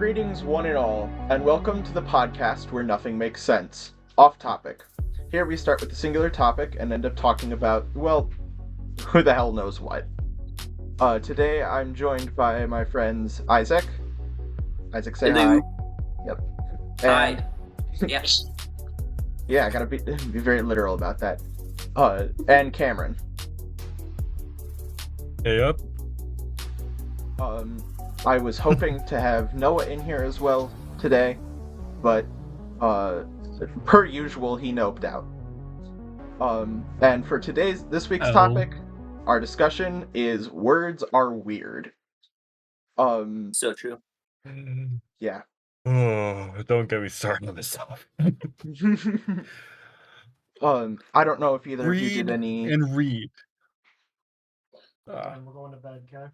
Greetings, one and all, and welcome to the podcast where nothing makes sense. Off topic. Here we start with a singular topic and end up talking about, well, who the hell knows what. Today I'm joined by my friends Isaac. Isaac, say hi. Yep. And, Hi. Yes. yeah, I gotta be very literal about that. And Cameron. Hey up. I was hoping to have Noah in here as well today, but per usual, he noped out. And for this week's topic, our discussion is words are weird. So true. Yeah. Oh, don't get me started on this topic. I don't know if either of you did any. And read. We're going to bed, okay?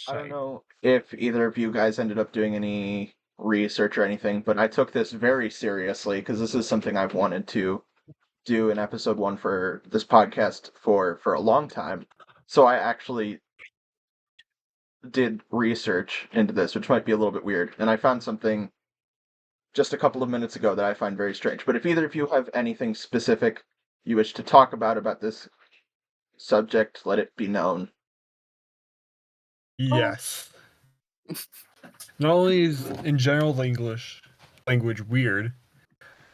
I don't know if either of you guys ended up doing any research or anything, but I took this very seriously because this is something I've wanted to do in episode 1 for this podcast for a long time. So I actually did research into this, which might be a little bit weird, and I found something just a couple of minutes ago that I find very strange. But if either of you have anything specific you wish to talk about this subject, let it be known. Yes. Not only is in general the English language weird,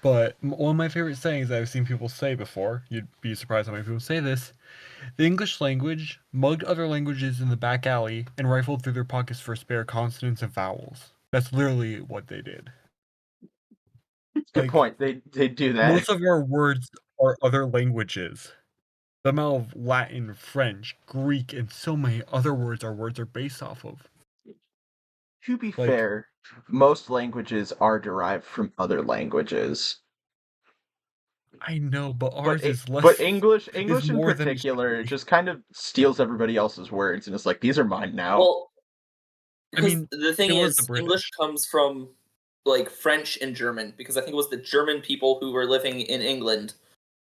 but one of my favorite sayings that I've seen people say before, you'd be surprised how many people say this, the English language mugged other languages in the back alley and rifled through their pockets for spare consonants and vowels. That's literally what they did. Good point. They do that. Most of our words are other languages. The amount of Latin, French, Greek, and so many other words our words are based off of. To be fair, most languages are derived from other languages. I know, but ours is less. But English in particular just kind of steals everybody else's words, and it's like, these are mine now. Well, I mean, the thing is, English comes from like French and German, because I think it was the German people who were living in England,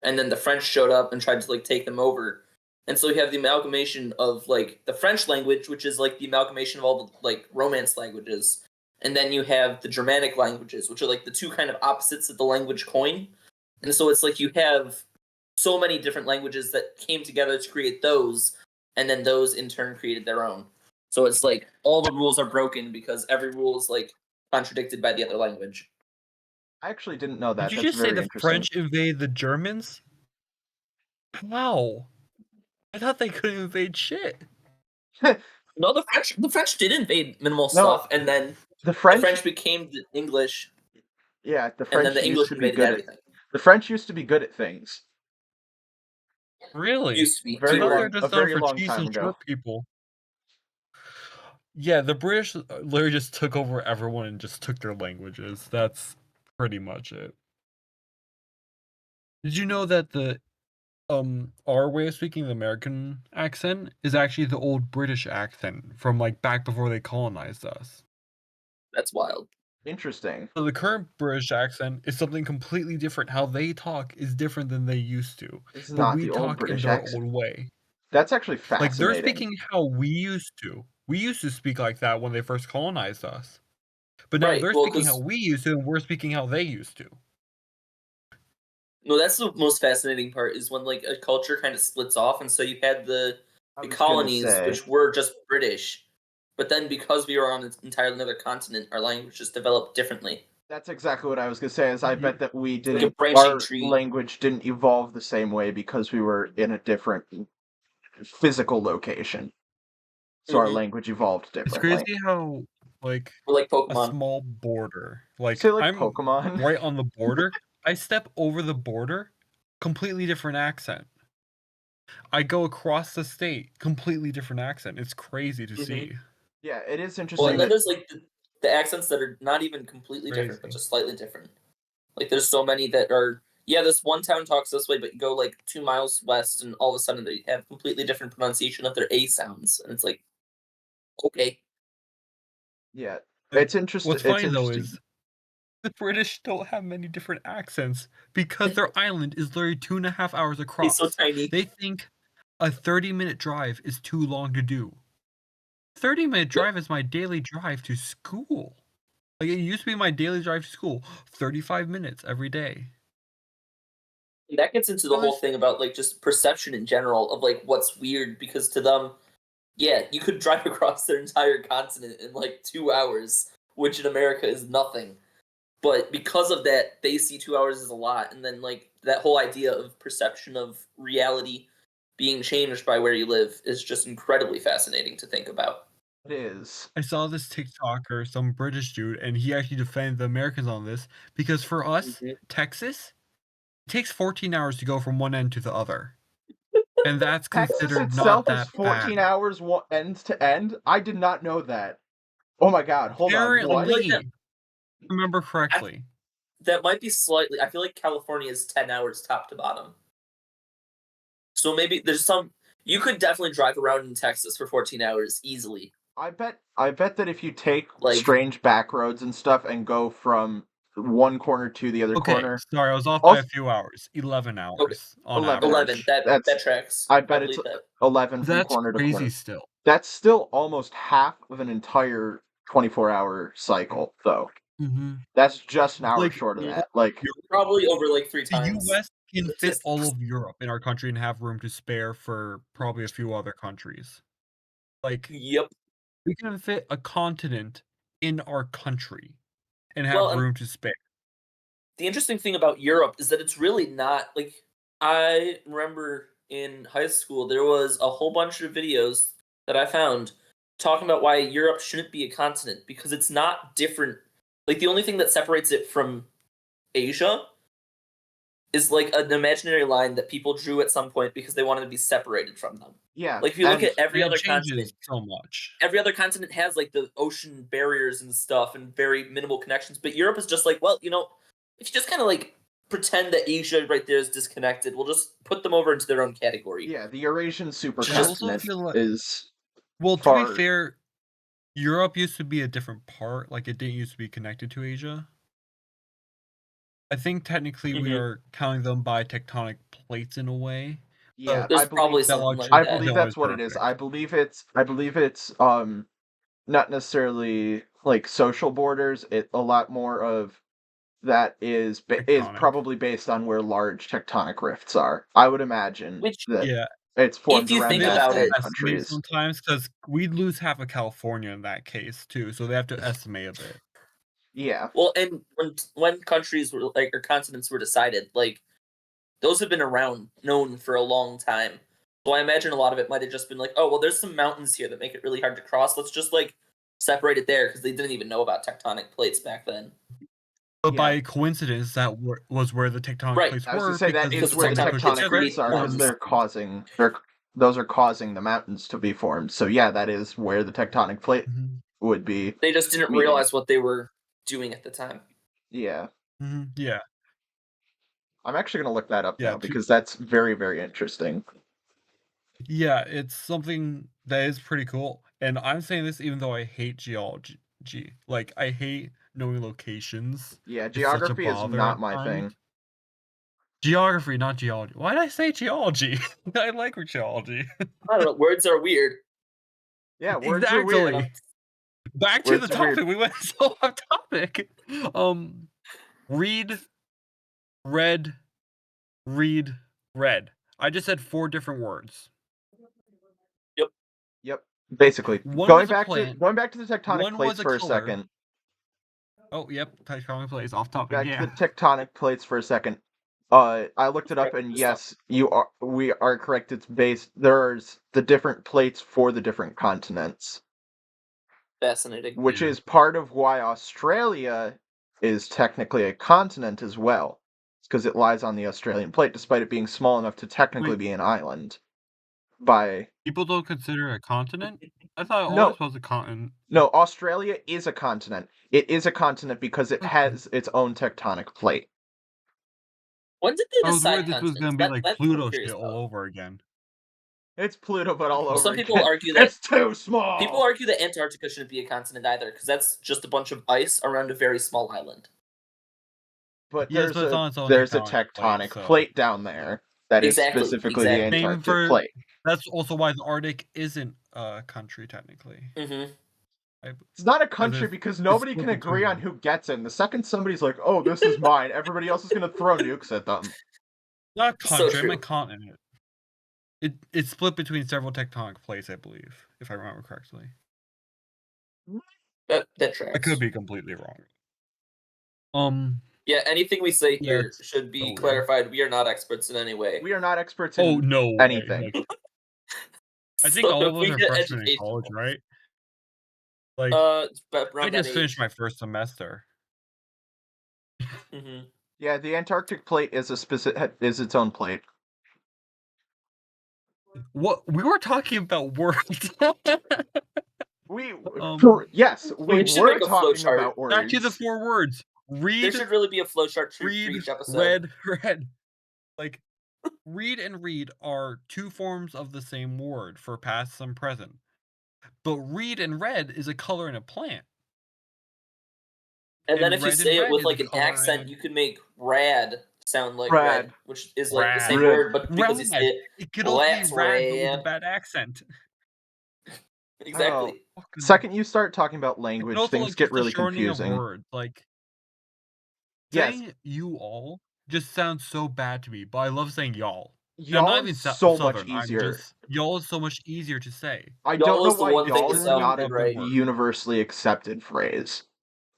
and then the French showed up and tried to like take them over. And so you have the amalgamation of like the French language, which is like the amalgamation of all the like Romance languages. And then you have the Germanic languages, which are like the two kind of opposites of the language coin. And so it's like you have so many different languages that came together to create those, and then those in turn created their own. So it's like all the rules are broken because every rule is like contradicted by the other language. I actually didn't know that. Did you just say the French invaded the Germans? Wow. I thought they couldn't invade shit. No, the French did invade minimal stuff, and then the French became the English. Yeah, the French and then the English invaded everything. The French used to be good at things. Really? Used to be. A very long time ago. People. Yeah, the British literally just took over everyone and just took their languages. That's pretty much it. Did you know that the our way of speaking, the American accent, is actually the old British accent from like back before they colonized us? That's wild. Interesting. So the current British accent is something completely different. How they talk is different than they used to. It's not the old British accent. Old way. That's actually fascinating. Like they're speaking how we used to. We used to speak like that when they first colonized us. But now they're speaking how we used to, and we're speaking how they used to. No, that's the most fascinating part, is when like a culture kind of splits off, and so you had the colonies, which were just British, but then because we were on an entirely another continent, our language just developed differently. That's exactly what I was gonna say. Is I bet that we didn't. Like our language didn't evolve the same way because we were in a different physical location. So our language evolved differently. It's crazy how like Pokemon. A small border. Like I'm Pokemon. Right on the border. I step over the border, completely different accent. I go across the state, completely different accent. It's crazy to see. Yeah, it is interesting. Well, and then there's like the accents that are not even completely different, but just slightly different. Like there's so many that are, this one town talks this way, but you go like 2 miles west, and all of a sudden they have completely different pronunciation of their A sounds, and it's like, okay. Yeah, it's interesting. What's funny though is the British don't have many different accents because their island is literally 2.5 hours across. It's so tiny. They think a 30-minute drive is too long to do. 30-minute drive is my daily drive to school. Like, it used to be my daily drive to school. 35 minutes every day. That gets into the whole Gosh. thing about like just perception in general of like what's weird, because to them, yeah, you could drive across their entire continent in like 2 hours, which in America is nothing. But because of that, they see 2 hours as a lot, and then like that whole idea of perception of reality being changed by where you live is just incredibly fascinating to think about. It is. I saw this TikToker, some British dude, and he actually defended the Americans on this because for us, Texas, it takes 14 hours to go from one end to the other. And that's Texas considered itself not is that 14 bad. hours end to end. I did not know that. Oh my god, hold on. What? Apparently- Apparently, remember correctly. That might be slightly. I feel like California is 10 hours top to bottom. So maybe there's some. You could definitely drive around in Texas for 14 hours easily. I bet that if you take Like- strange back roads and stuff and go from one corner to the other Okay, corner. sorry, I was off by Also- a few hours. 11 hours Okay. on 11 average. 11. That That's- tracks. I bet believe it's that. 11 from That's corner to crazy corner. still. That's still almost half of an entire 24-hour cycle, though. Mm-hmm. That's just an hour Like, short of yeah. that. Like, Probably over like 3 the times. US can It's fit just- all of Europe in our country and have room to spare for probably a few other countries. Like, Yep. we can fit a continent in our country and have Well, and- room to spare. The interesting thing about Europe is that it's really not like, I remember in high school there was a whole bunch of videos that I found talking about why Europe shouldn't be a continent, because it's not different. Like the only thing that separates it from Asia is like an imaginary line that people drew at some point because they wanted to be separated from them. yeah. Like if you look and at every And other it changes continent, so much. every other continent has like the ocean barriers and stuff and very minimal connections, but Europe is just like, well, if you just kind of like pretend that Asia right there is disconnected, we'll just put them over into their own category. Yeah, the Eurasian I also supercontinent feel like, is well, to far. be fair, Europe used to be a different part. Like, it didn't used to be connected to Asia. I think technically we Mhm. are counting them by tectonic plates in a way. Yeah, There's I probably believe something logic- like I that. believe that that's was what it is. perfect. I believe it's not necessarily like social borders. It a lot more of that is Tectonic. probably based on where large tectonic rifts are. I would imagine Which- that Yeah, it's formed you around think they that about also in it- estimate countries. sometimes because we'd lose half of California in that case too, so they have to estimate a bit. Yeah, Well, and when countries were like, or continents were decided, like those have been around, known for a long time. So I imagine a lot of it might have just been like, oh well, there's some mountains here that make it really hard to cross. Let's just like separate it there, because they didn't even know about tectonic plates back then. But Yeah. by coincidence, that was where the tectonic Right. plates I was were. gonna say that because is where the tectonic push plates tectonic together rifts are, because formed those are causing the mountains to be formed. So yeah, that is where the tectonic plate Mhm. would be. They just didn't Meaning. realize what they were doing at the time. Yeah, Yeah. I'm actually gonna look that up Yeah, now because that's very, very interesting. Yeah, it's something that is pretty cool. And I'm saying this even though I hate geology. Like, I hate knowing locations. Yeah, It's such a geography is bother not at my times. thing. Geography, not geology. Why did I say geology? I like geology. I don't know. Words are weird. Yeah, words are weird. Exactly. Back to Words the are weird. topic. We went so off topic. Read, red, read, red. I just said 4 different words. Yep. Basically, One going was a back plant, to the tectonic one plates was a for a color. second. Oh, yep. Tectonic plates off topic. Back Yeah. to the tectonic plates for a second. I looked it up, and yes, we are correct. It's based. There's the different plates for the different continents, Fascinating. which Yeah. is part of why Australia is technically a continent as well. It's because it lies on the Australian plate, despite it being small enough to technically Wait. be an island. By People don't consider it a continent? I thought it No. always was a continent. no, Australia is a continent. It is a continent because it Okay. has its own tectonic plate. When did they I was decide worried this was continents? going to be like That's what I'm Pluto curious shit about. all over again. It's Pluto, but all Well, over Some again. people argue that It's too small. People argue that Antarctica shouldn't be a continent either, because that's just a bunch of ice around a very small island. But Yes, there's but it's on its own there's a tectonic tectonic plate, so- plate down there. That is Exactly, specifically the exactly. Antarctic plate. That's also why the Arctic isn't a country technically. Mm-hmm. It's not a As country if because it's nobody split can agree on between- who gets it. And the second somebody's like, "Oh, this is mine," everybody else is gonna throw nukes at them. Not a So country, I true. meant continent. It's split between several tectonic plates, I believe, if I remember correctly. That I tracks. could be completely wrong. Yeah, anything we say here Yes, should be so weird. clarified. We are not experts in any way. We are not experts Oh in no way. anything. Like, I think So all if of us we are get freshmen in educational, college, right? Like, but I around that just finished age. my first semester. Mm-hmm. Yeah, the Antarctic plate is its own plate. What we were talking about words. Yes, we We should were make a talking flowchart. about words. Back to the 4 words. There Read, should really be a flowchart for read, each episode. read. Like, read and read are two forms of the same word for past and present. But read and red is a color in a plant. And then And if you red say and it red with is like a an color accent, in you could make rad sound like Rad. red, which is like the Rad. same Red. word, but because you say Rad. it, It could also be let's rad, but with a rad. bad accent. Exactly. Oh, second you start talking about And language, also, things like, get just the really shortening of confusing. words. Like, Yes, saying you all just sounds so bad to me, but I love saying y'all. And I'm not y'all even is so much Southern. I'm easier. just y'all is so much easier to say. I Y'all don't know is the why one thing y'all to is sound not of a the right. word. universally accepted phrase.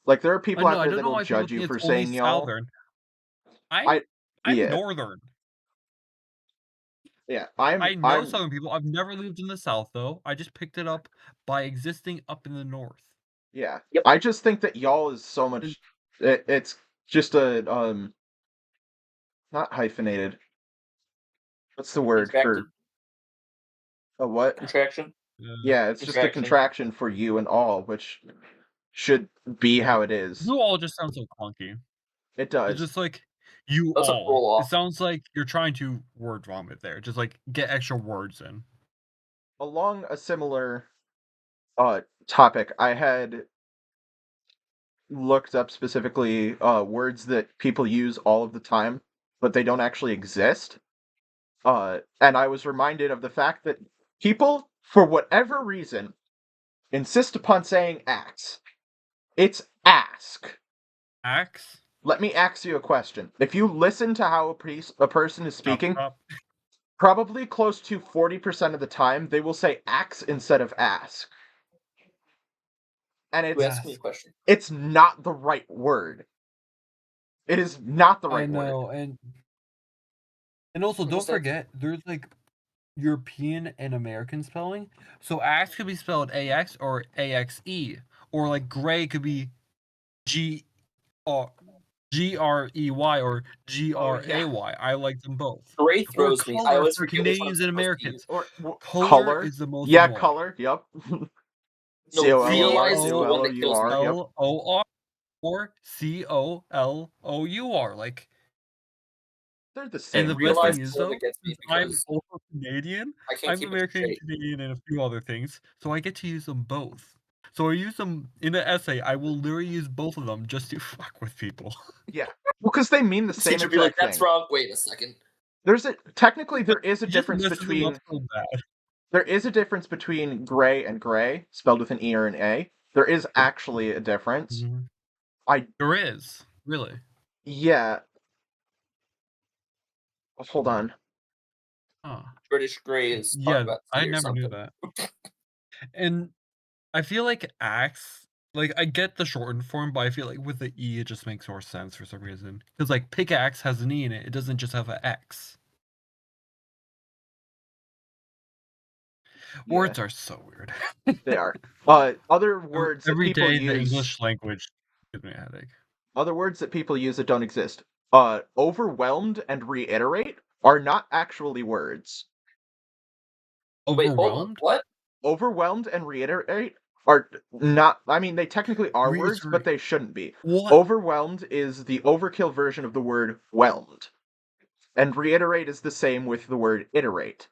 Like there are I people out know. I there don't know that'll why people judge you think for it's only saying y'all. Southern. I'm I'm yeah, Northern. yeah. I know I'm Southern people. I've never lived in the South though. I just picked it up by existing up in the North. yeah. Yep. I just think that y'all is so much. It's just a not hyphenated. What's the word Contracted. for a what? Contraction. Yeah, it's just a contraction for you and all, which should be how it is. You all just sounds so clunky. It It's does. just like you That's a all. roll It off. sounds like you're trying to word vomit there. Just like get extra words in. Along a similar topic, I had looked up specifically words that people use all of the time, but they don't actually exist. And I was reminded of the fact that people, for whatever reason, insist upon saying axe. It's ask. Axe. Let me ask you a question. If you listen to how a person is Chop, speaking, chop. probably close to 40% of the time, they will say axe instead of ask. And You asked me a question. it's not the right word. It is not the right I word. know, and also What don't was that? forget there's like European and American spelling. So axe could be spelled AX or AXE, or like gray could be G R GREY or GRAY. I like them both. Gray Or throws me. I color always for forget which one I'm Canadians and supposed to Americans. use. Or Color is the most Yeah, annoying. color. Yep. No, realize is the one that kills me. Yep. COLOR or COLOUR. Like, They're the and same. the best Realize thing is is the one though, that gets me I'm because also Canadian. I can't I'm keep it American, straight. Canadian, and a few other things, so I get to use them both. So I use them in an essay. I will literally use both of them just to fuck with people. Yeah. Well, because they mean the same Teacher be like, exact "That's thing. wrong." Wait a second. Technically there is a It just difference messes them up between so bad. there is a difference between gray and gray, spelled with an E or an A. There is actually a difference. There is really. Yeah. Hold on. Huh. British Gray is talking Yeah, about I tea or never knew something. that. And I feel like axe, like I get the shortened form, but I feel like with the E it just makes more sense for some reason. Because like pickaxe has an E in it, it doesn't just have an X. Yeah, Words are so weird. they are. Other words that Every people day the use. English language gives me a headache. Other words that people use that don't exist. Overwhelmed and reiterate are not actually words. Wait, hold on. Overwhelmed? What? Overwhelmed and reiterate are not. I mean, they technically are words, but Reiterate. they shouldn't be. What? Overwhelmed is the overkill version of the word whelmed, and reiterate is the same with the word iterate.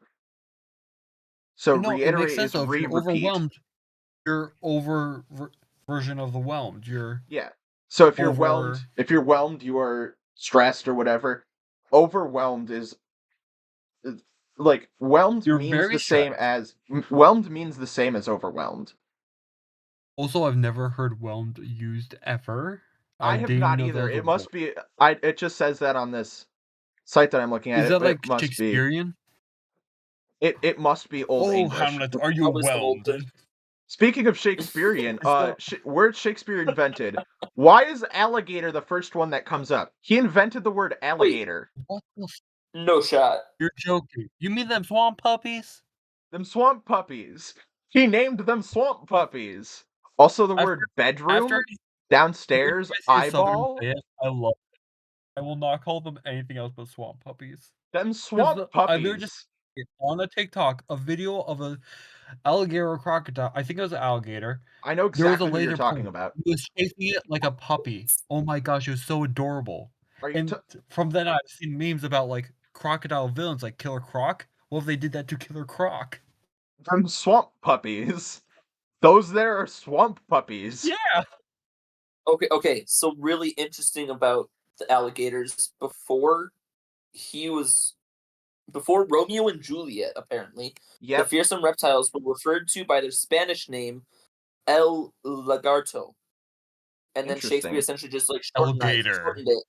So No, it makes reiterate sense is though. If you're repeat. overwhelmed, you're version of the whelmed. You're Yeah. So if you're over. whelmed, you are stressed or whatever. Overwhelmed is like whelmed You're means very the same strict. as whelmed means the same as overwhelmed. Also, I've never heard whelmed used ever. I I have didn't not know that either. was a It word. must be. It just says that on this site that I'm looking at. Is that It like must be. Shakespearean? It must be Old Oh, English. Hamlet, are you Probably some old whelmed? thing. Speaking of Shakespearean, Is that- words Shakespeare invented. Why is alligator the first one that comes up? He invented the word alligator. What the No shot. You're joking. You mean them swamp puppies? Them swamp puppies. He named them swamp puppies. Also, the word After bedroom, downstairs, I see a southern eyeball. say it, I love it. I will not call them anything else but swamp puppies. Them swamp They're just puppies. on a TikTok a video of a alligator or crocodile. I think it was an alligator. I know There was a exactly who you're laser talking pointer. about. He was chasing it like a puppy. Oh my gosh, it was so adorable. Are you And from then on, I've seen memes about like crocodile villains like Killer Croc. What if they did that to Killer Croc? them swamp puppies? Those there are swamp puppies. Yeah. Okay. So really interesting about the alligators before Romeo and Juliet, apparently. The Yep. fearsome reptiles were referred to by their Spanish name, El Lagarto. And then Shakespeare Interesting. essentially just like Alligator. shortened it.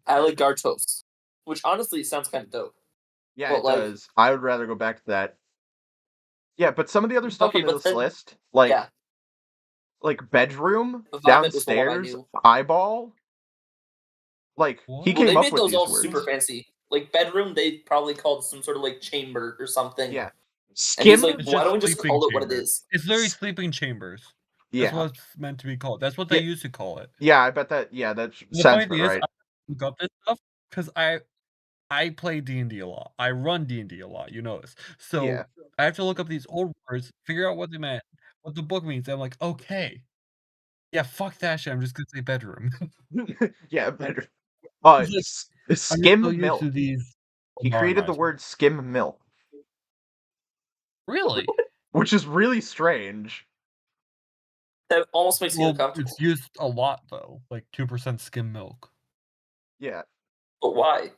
Alligartos. Which honestly sounds kind of dope. Yeah, But, it like- does. I would rather go back to that. Yeah, but some of the other stuff Okay, on but this then- list, like yeah. bedroom, Vomit was the one I downstairs, knew. eyeball. Like What? he Well, Well, came they up made with those these all words. super fancy. Like bedroom, they probably called some sort of like chamber or something. Yeah. And he's Skim. like, It's why just don't we just sleeping call it what it chambers. is? It's literally sleeping chambers. That's Yeah. what it's meant to be called. That's what they Yeah. used to call it. Yeah, I bet that. Yeah, that The sounds funny about thing is, right. I look up this stuff because I play D&D a lot. I run D&D a lot. You know this. So Yeah. I have to look up these old words, figure out what they meant, what the book means. And I'm like, okay, yeah, fuck that shit. I'm just gonna say bedroom. Yeah, bedroom. It's I'm just Skim so used milk. to these. He created the modernized word skim milk, Really? which is really strange. That almost makes me Well, uncomfortable. it's used a lot though, like 2% skim milk. Yeah. But why?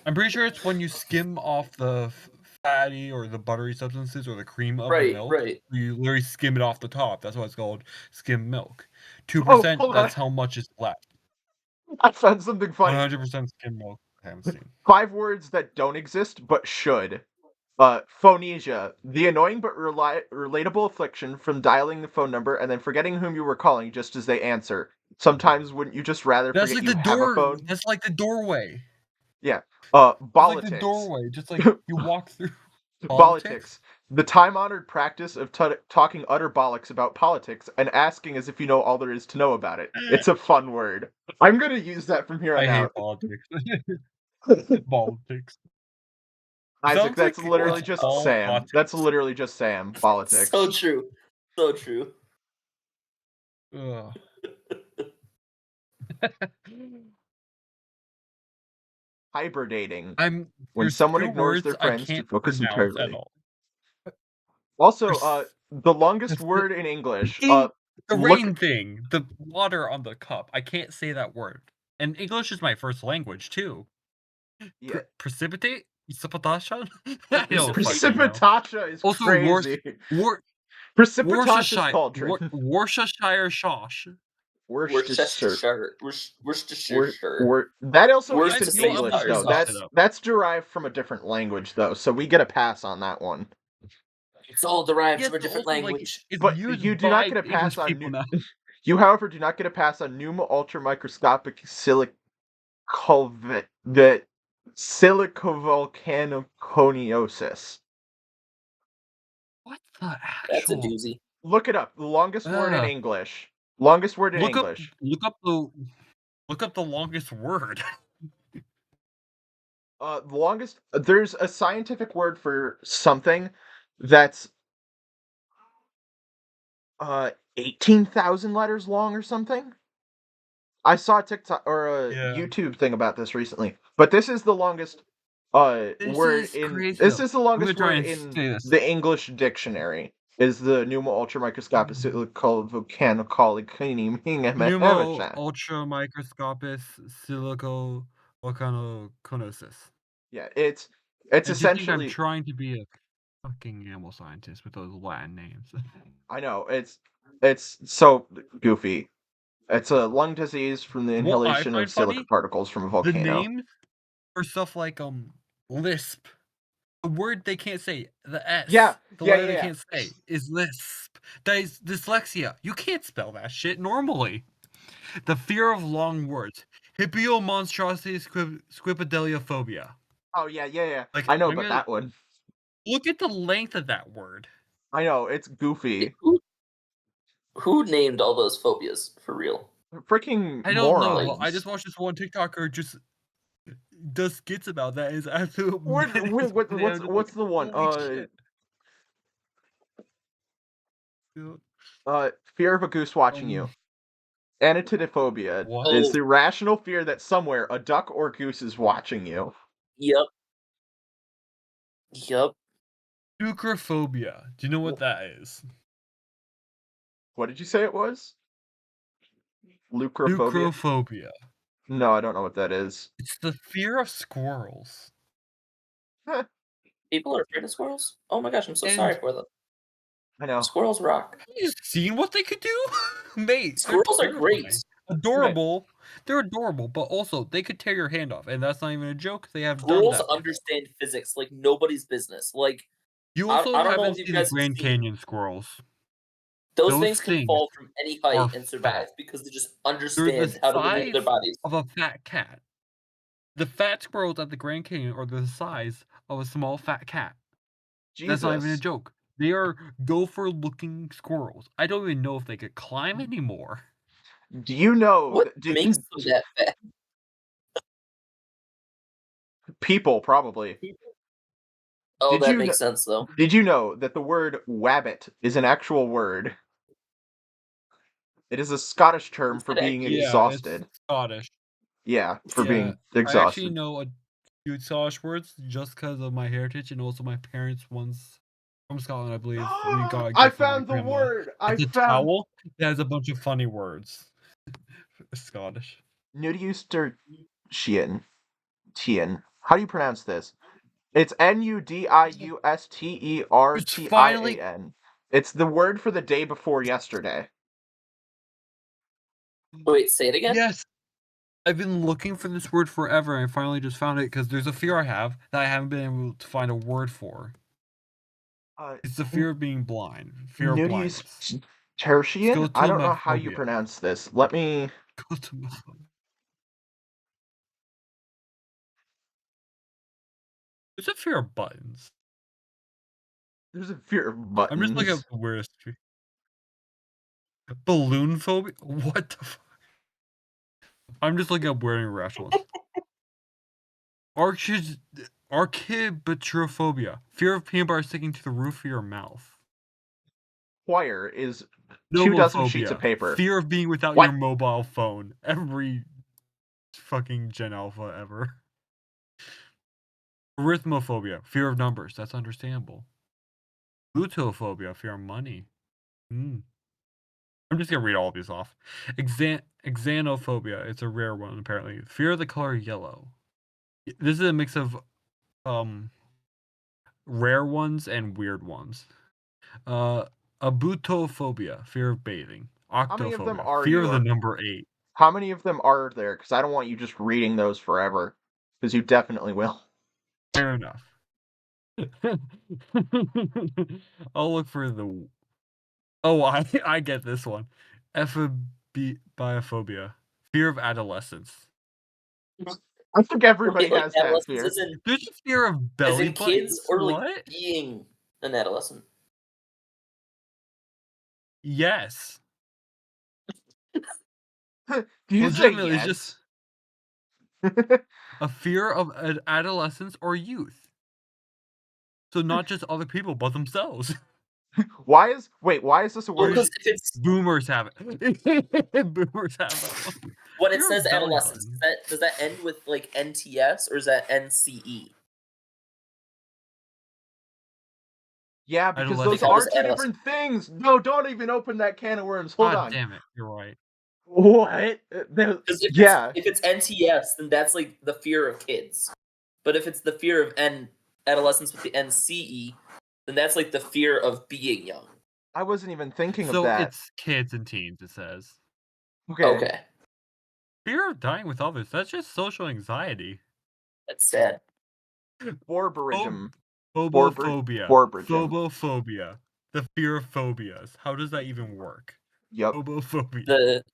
I'm pretty sure it's when you skim off the fatty or the buttery substances or the cream of the Right, milk. right. You literally skim it off the top. That's why it's called skim milk. 2%, hold on. that's how much is left. I found something funny. 100% skim milk. I haven't seen. 5 words that don't exist but should. Phonesia, the annoying but relatable affliction from dialing the phone number and then forgetting whom you were calling just as they answer. Sometimes wouldn't you just rather That's forget like you the have a door. phone? That's like the doorway. Yeah. It's like the Politics. doorway. Just like you walk through. Politics. The time-honored practice of talking utter bollocks about politics and asking as if you know all there is to know about it. It's a fun word. I'm gonna use that from here on I hate out. politics. Politics. Isaac, Sounds that's like literally it's just all Sam. politics. That's literally just Sam. Politics. So true. So true. Ugh. Hibernating. When When someone ignores their friends to focus pronounce entirely. at all. Also, the longest word in English. The look- rain thing, the water on the cup. I can't say that word. And English is my first language too. Yeah. Precipitate? Precipitation? I don't fucking know. Precipitatia is Also, crazy. Precipitatia is cauldron. Worcestershire sauce. Worcestershire. Worcestershire. That also Worcester isn't state English fire though. sauce. That's derived from a different language though, so we get a pass on that one. It's all derived Yeah, from a but different also, like, language. it's But used you do not by get a pass English on people now. You, however, do not get a pass on pneumo ultramicroscopic silicovolcanoconiosis. What the That's a actual? doozy. Look it up. The longest word in Ugh. English. Longest word in Look English. Look up the longest word. The longest. There's a scientific word for something that's 18,000 letters long or something. I saw a TikTok or a Yeah. YouTube thing about this recently, but this is the longest word in. Crazy, This though. is the I'm longest gonna try word and in say this. the English dictionary. Is the pneumo ultramicroscopic Pneumo ultramicroscopus silicovolcanoconiosis. Yeah, it's And do you think I'm essentially. trying to be a fucking animal scientist with those Latin names? I know it's so goofy. It's a lung disease from the What I inhalation of find silica funny, particles from a the volcano. names for stuff like lisp. The word they can't say, the S, Yeah, the yeah, letter yeah, they yeah. can't say is lisp. That is dyslexia. You can't spell that shit normally. The fear of long words. Hippio monstrosity squipedaliophobia. Oh yeah, yeah, yeah. Like, I know I'm about gonna that one. look at the length of that word. I know it's goofy. Who named all those phobias for real? Freaking I don't know, but I morons. just watched this one TikToker just does skits about that. It's absolute What's menace, man. I'm just like, what's the one? holy shit. Fear of a goose watching you. Anatidophobia What? is Oh, the rational fear that somewhere a duck or goose is watching you. yep. Yep. Sucrophobia. Do you know what that is? What did you say it was? Lucrophobia? Sucrophobia. No, I don't know what that is. It's the fear of squirrels. People are afraid of squirrels? Oh my gosh, I'm so And sorry for them. I know. Squirrels rock. have you seen what they could do? Mate, Squirrels they're are great. terrifying. Adorable. They're adorable, but also they could tear your hand off, and that's not even a joke. They have done Squirrels that before. understand physics like nobody's business. Like, You I also don't know haven't if you seen the guys have Grand seen Canyon squirrels. those Those things can things fall from any height are and survive fat. because they just They're the understand how to maneuver size their bodies. of a fat cat. The fat squirrels at the Grand Canyon are the size of a small fat cat. That's not even a Jesus. joke. They are gopher-looking squirrels. I don't even know if they could climb anymore. Do you know What makes them that fat? people probably? Oh, Did that you makes sense though. did you know that the word wabbit is an actual word? It is a Scottish term Is for it being actually? Yeah, it's exhausted. Scottish. Yeah, for Yeah, being I actually exhausted. know a few Scottish words just because of my heritage and also my parents once from Scotland, I believe. We got a I gift from my found the grandma. word. It's a towel that has a bunch of funny words. Scottish. Nudiustertian. Tien. How do you pronounce this? It's It's finally Nudiustertian. It's the word for the day before yesterday. Wait, say it again? yes. I've been looking for this word forever, and I finally just found it because there's a fear I have that I haven't been able to find a word for. It's the fear of being blind, fear of blindness. Nudiustertian? I don't know how you Scotomophobia. pronounce this. Let me. Scotomophobia. There's a fear of buttons. There's a fear of I'm just looking buttons. up the weirdest fear. Balloon phobia? What the fuck? I'm just looking up weird and irrational ones. Archibatrophobia. Fear of peanut butter sticking to the roof of your mouth. Choir is 24 sheets of Nomophobia. paper. Fear of being without What? your mobile phone. Every fucking Gen Alpha ever. Arithmophobia. Fear of numbers. That's understandable. Lutophobia. Fear of money. I'm just gonna read all of these off. Xanophobia. It's a rare one, apparently. Fear of the color yellow. This is a mix of rare ones and weird ones. Abutophobia, fear of bathing. How many of them Octophobia, are fear of the you? number 8. How many of them are there? Because I don't want you just reading those forever. Because you definitely will. Fair enough. I'll look for the. Oh, I get this one. Ephobiophobia, fear of adolescence. I think everybody Wait, like has that adolescence fear. There's a fear of as belly in kids buttons. or like What? being an adolescent? Yes. Do you say Legitimately, it's yes? just a fear of adolescence or youth. So not just other people, but themselves. why is this a Well, word? because if it's Boomers have it. Boomers have that one. when it Fear says of belly adolescence, button. does that end with like NTS or is that NCE? Yeah, because They those call are this two adolescent. different things. No, don't even open that can of worms. Hold God on. damn it, you're right. What? Because Yeah. if it's NTS, then that's like the fear of kids. But if it's the fear of adolescence with the NCE, then that's like the fear of being young. I wasn't even thinking of So that. it's kids and teens, it says. Okay. Fear of dying with others, that's just social anxiety. That's sad. Borberism. Phobophobia. Borberism. Phobophobia. The fear of phobias. How does that even work? Yup. Phobophobia. The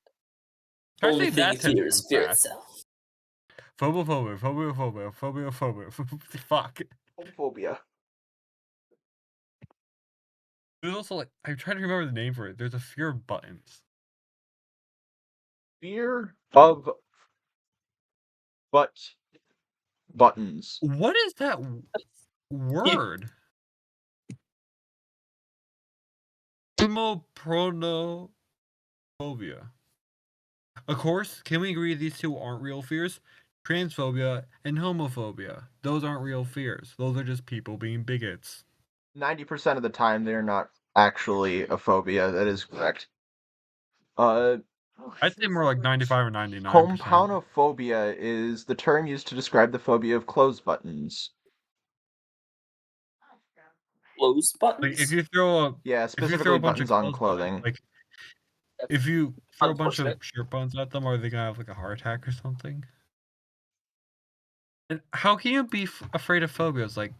Try only saying thing you that 10 fear is times fear fast. itself. Phobophobia. Phobophobia. Phobophobia. Fuck. Homophobia. There's also like, I'm trying to remember the name for it. There's a fear of buttons. Fear of buttons. What is that word? Homopronophobia. Of course, can we agree these two aren't real fears? Transphobia and homophobia. Those aren't real fears. Those are just people being bigots. 90% of the time, they're not actually a phobia. That is correct. I'd say more like 95 or 99%. Compoundophobia is the term used to describe the phobia of clothes buttons. Close buttons? Like if you throw a Yeah, if you throw specifically a bunch of buttons on clothes clothing. buttons, like That's if you throw a bunch of unfortunate. shirt buttons at them, are they gonna have like a heart attack or something? And how can you be afraid of phobias? Like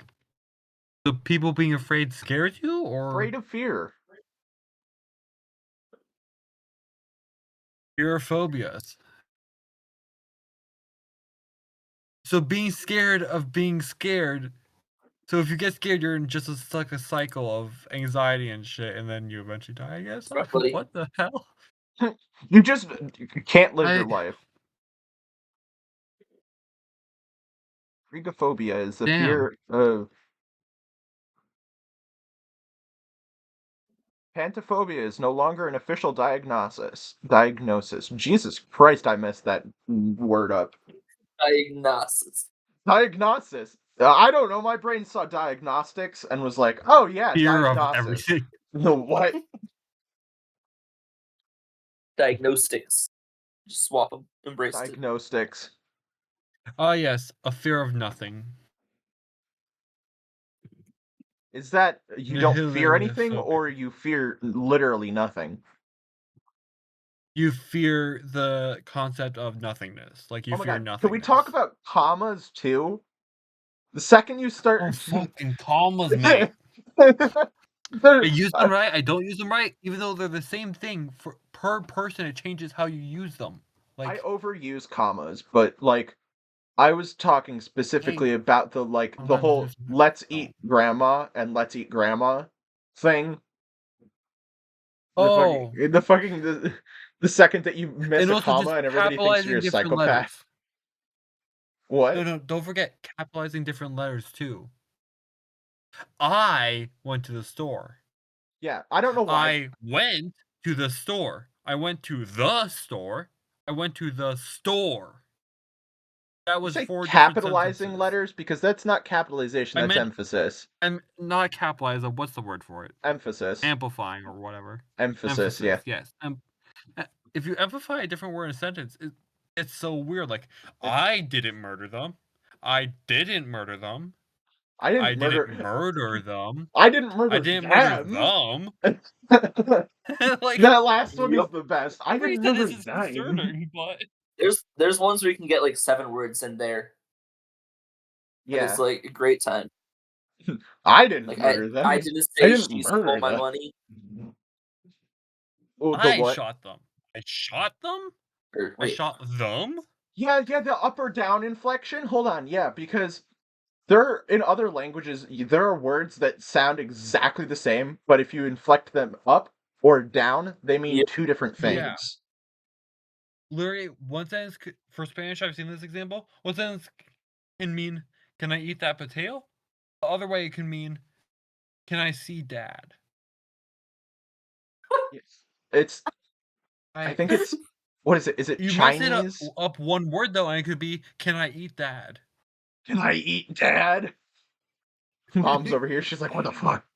the people being afraid scares you, or Afraid of fear. fear of phobias? So being scared of being scared. So if you get scared, you're in just like a cycle of anxiety and shit, and then you eventually die. I guess. Right, buddy. What the hell? You just can't live your life. Phregophobia is the Damn. fear of... Pantophobia is no longer an official diagnosis. Jesus Christ, I messed that word up. Diagnosis. Diagnosis. I don't know. My brain saw diagnostics and was like, "Oh yeah, Fear of diagnosis." everything. The what? Diagnostics. Just swap them. Embrace it. Diagnostics. Ah, yes, a fear of nothing. Is that you don't fear anything, Phobia. or you fear literally nothing? You fear the concept of nothingness. Like you Oh my fear god! Can nothingness. we talk about commas too? The second you start, Oh, fucking commas, mate. I use them right. I don't use them right, even though they're the same thing for per person. It changes how you use them. I Like overuse commas, but like I was talking specifically about the whole "let's eat grandma" and "let's eat grandma" thing. oh, The second that you miss and a also comma just and everybody thinks you're capitalizing a different psychopath. letters. What? No, don't forget capitalizing different letters too. I went to the store. Yeah, I don't know why. I went to the store. I went to the store. I went to the store. That was Say 4 different capitalizing sentences. letters because that's not capitalization. I That's meant emphasis. I'm not capitalizing. What's the word for it? Emphasis. Amplifying or whatever. Emphasis. Yeah. Yes. If you amplify a different word in a sentence, it's so weird. Like, I didn't murder them. I didn't murder them. I didn't murder them. I didn't murder I didn't murder them. Like that last one is Yep. the best. I didn't that murder is them. concerning, but There's ones where you can get like 7 words in there. And Yeah. it's like a great time. I didn't Like murder them. I didn't I say didn't she murder stole my them. money. Oh, the I what? shot them. I shot them? Or I wait, shot them? Yeah, the up or down inflection. Hold on, yeah, because there in other languages there are words that sound exactly the same, but if you inflect them up or down, they mean yeah. two different Yeah. things. Literally, one sentence for Spanish, I've seen this example. One sentence can mean, "Can I eat that potato?" The other way it can mean, "Can I see Dad?" It's I think it's what is it? Is it You mess it Chinese? up one word though, and it could be, "Can I eat Dad?" Can I eat Dad? Mom's over here. She's like, what the fuck?